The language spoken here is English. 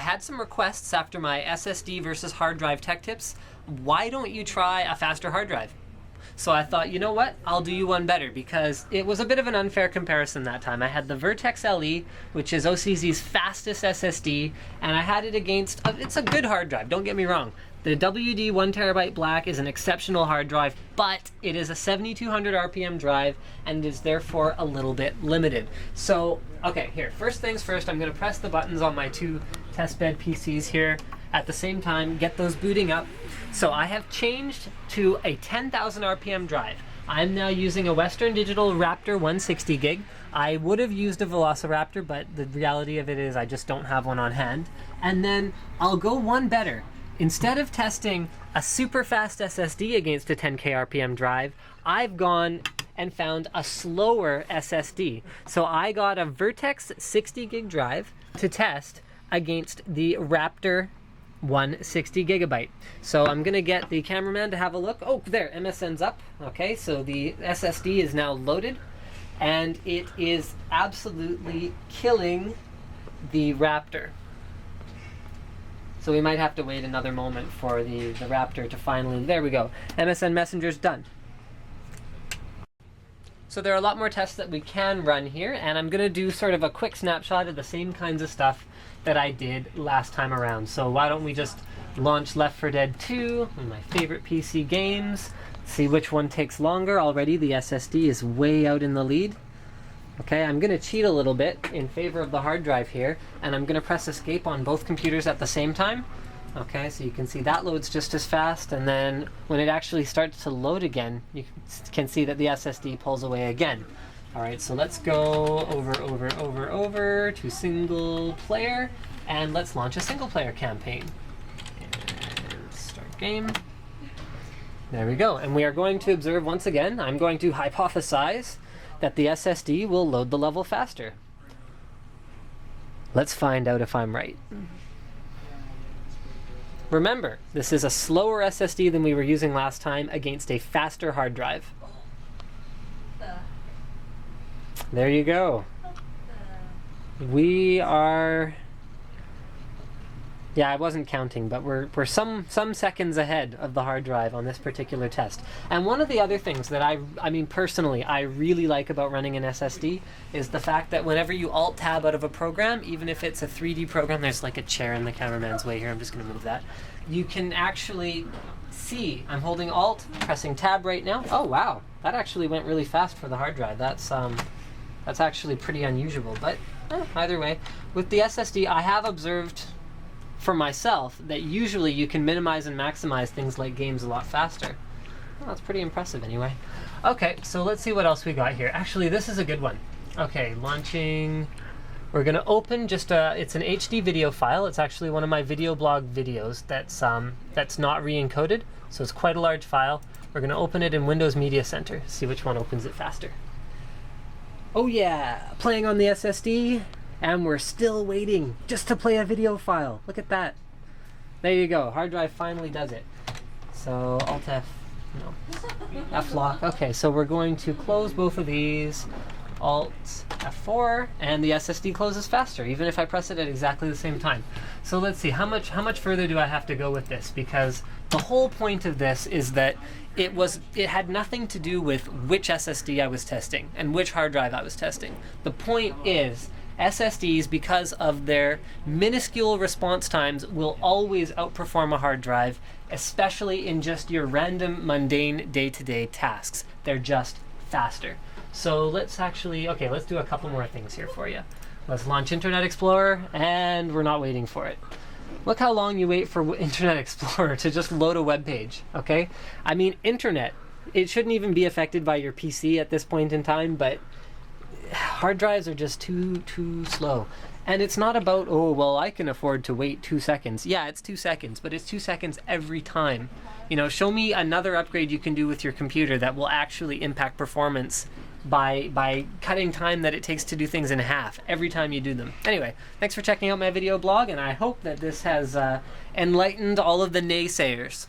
had some requests after my SSD versus hard drive tech tips. Why don't you try a faster hard drive? So I thought, you know what, I'll do you one better, because it was a bit of an unfair comparison that time. I had the Vertex LE, which is OCZ's fastest SSD, and I had it against, it's a good hard drive, don't get me wrong. The WD 1TB Black is an exceptional hard drive, but it is a 7200 RPM drive and is therefore a little bit limited. So, okay, here, first things first, I'm gonna press the buttons on my two testbed PCs here at the same time, get those booting up. So I have changed to a 10,000 RPM drive. I'm now using a Western Digital Raptor 160 gig. I would have used a Velociraptor, but the reality of it is I just don't have one on hand. And then I'll go one better. Instead of testing a super fast SSD against a 10K RPM drive, I've gone and found a slower SSD. So I got a Vertex 60 gig drive to test against the Raptor 160 gigabyte. So I'm gonna get the cameraman to have a look. Oh, there, MSN's up. Okay, so the SSD is now loaded, and it is absolutely killing the Raptor. So we might have to wait another moment for the Raptor to finally, there we go. MSN Messenger's done. So there are a lot more tests that we can run here, and I'm gonna do sort of a quick snapshot of the same kinds of stuff that I did last time around. So why don't we just launch Left 4 Dead 2, one of my favorite PC games, see which one takes longer. Already the SSD is way out in the lead. Okay, I'm gonna cheat a little bit in favor of the hard drive here, and I'm gonna press escape on both computers at the same time. Okay, so you can see that loads just as fast, and then when it actually starts to load again, you can see that the SSD pulls away again. All right, so let's go over to single player, and let's launch a single player campaign. And start game. There we go, and we are going to observe once again, I'm going to hypothesize that the SSD will load the level faster. Let's find out if I'm right. Remember, this is a slower SSD than we were using last time against a faster hard drive. There you go. We are, yeah, I wasn't counting, but we're some seconds ahead of the hard drive on this particular test. And one of the other things that I mean personally, I really like about running an SSD is the fact that whenever you Alt-Tab out of a program, even if it's a 3D program, there's like a chair in the cameraman's way here, I'm just gonna move that. You can actually see, I'm holding Alt, pressing Tab right now. Oh wow, that actually went really fast for the hard drive. That's actually pretty unusual, but either way. With the SSD, I have observed for myself that usually you can minimize and maximize things like games a lot faster. Well, that's pretty impressive anyway. Okay, so let's see what else we got here. Actually, this is a good one. Okay, launching. We're gonna open just it's an HD video file. It's actually one of my video blog videos that's not re-encoded, so it's quite a large file. We're gonna open it in Windows Media Center, see which one opens it faster. Oh yeah, playing on the SSD, and we're still waiting just to play a video file. Look at that. There you go, hard drive finally does it. So Alt F, no, F lock. Okay, so we're going to close both of these. Alt F4, and the SSD closes faster, even if I press it at exactly the same time. So let's see, how much further do I have to go with this? Because the whole point of this is that it had nothing to do with which SSD I was testing and which hard drive I was testing. The point is, SSDs, because of their minuscule response times, will always outperform a hard drive, especially in just your random, mundane, day-to-day tasks. They're just faster. So let's actually, okay, let's do a couple more things here for you. Let's launch Internet Explorer, and we're not waiting for it. Look how long you wait for Internet Explorer to just load a web page, okay? I mean, internet, it shouldn't even be affected by your PC at this point in time, but hard drives are just too slow. And it's not about, oh, well, I can afford to wait 2 seconds. Yeah, it's 2 seconds, but it's 2 seconds every time. You know, show me another upgrade you can do with your computer that will actually impact performance by cutting time that it takes to do things in half every time you do them. Anyway, thanks for checking out my video blog, and I hope that this has enlightened all of the naysayers.